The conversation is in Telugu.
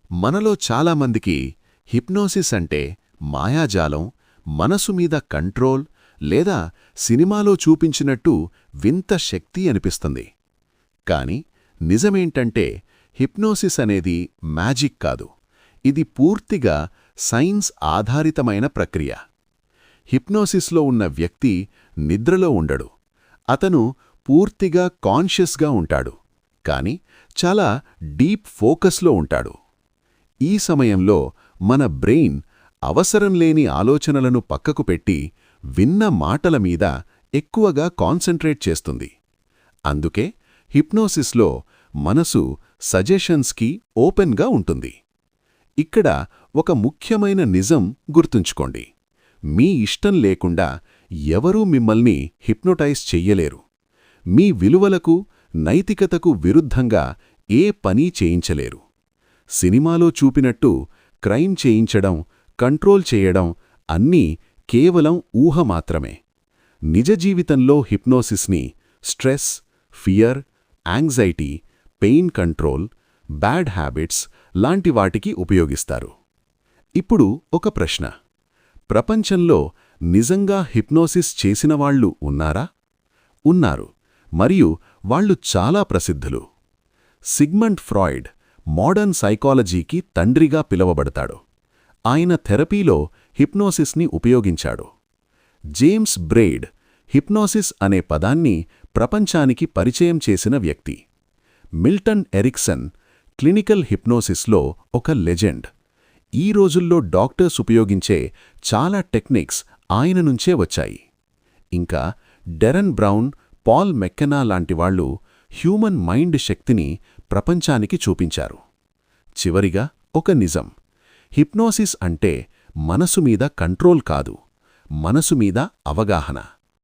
మనలో చాలామందికి హిప్నోసిస్ అంటే మాయాజాలం, మనసు మీద కంట్రోల్ లేదా సినిమాలో చూపించినట్టు వింత శక్తి అనిపిస్తుంది. కాని నిజమేంటంటే హిప్నోసిస్ అనేది మ్యాజిక్ కాదు. ఇది పూర్తిగా సైన్స్ ఆధారితమైన ప్రక్రియ. హిప్నోసిస్లో ఉన్న వ్యక్తి నిద్రలో ఉండడు. అతను పూర్తిగా కాన్షియస్గా ఉంటాడు, కాని చాలా డీప్ ఫోకస్లో ఉంటాడు. ఈ సమయంలో మన బ్రెయిన్ అవసరం లేని ఆలోచనలను పక్కకు పెట్టి విన్న మాటల మీద ఎక్కువగా కాన్సంట్రేట్ చేస్తుంది. అందుకే హిప్నోసిస్లో మనసు సజెషన్స్కి ఓపెన్గా ఉంటుంది. ఇక్కడ ఒక ముఖ్యమైన నిజం గుర్తుంచుకోండి. మీ ఇష్టం లేకుండా ఎవరూ మిమ్మల్ని హిప్నోటైజ్ చెయ్యలేరు. మీ విలువలకు, నైతికతకు విరుద్ధంగా ఏ పనీ చేయించలేరు. సినిమాలో చూపినట్టు క్రైమ్ చేయించడం, కంట్రోల్ చేయడం అన్నీ కేవలం ఊహ మాత్రమే. నిజ జీవితంలో హిప్నోసిస్ని stress, fear, anxiety, pain control, bad habits లాంటి వాటికి ఉపయోగిస్తారు. ఇప్పుడు ఒక ప్రశ్న: ప్రపంచంలో నిజంగా హిప్నోసిస్ చేసినవాళ్లు ఉన్నారా? ఉన్నారు, మరియు వాళ్ళు చాలా ప్రసిద్ధులు. సిగ్మండ్ ఫ్రాయిడ్ మోడర్న్ సైకాలజీకి తండ్రిగా పిలువబడతాడు. ఆయన థెరపీలో హిప్నోసిస్ని ఉపయోగించాడు. జేమ్స్ బ్రెయిడ్ హిప్నోసిస్ అనే పదాన్ని ప్రపంచానికి పరిచయం చేసిన వ్యక్తి. మిల్టన్ ఎరిక్సన్ క్లినికల్ హిప్నోసిస్లో ఒక లెజెండ్. ఈ రోజుల్లో డాక్టర్స్ ఉపయోగించే చాలా టెక్నిక్స్ ఆయన నుంచే వచ్చాయి. ఇంకా Darren brown, Paul మెక్కెనా లాంటివాళ్లు human mind శక్తిని ప్రపంచానికి చూపించారు. చివరిగా ఒక నిజం: హిప్నోసిస్ అంటే మనసు మీద కంట్రోల్ కాదు, మనసు మీద అవగాహన.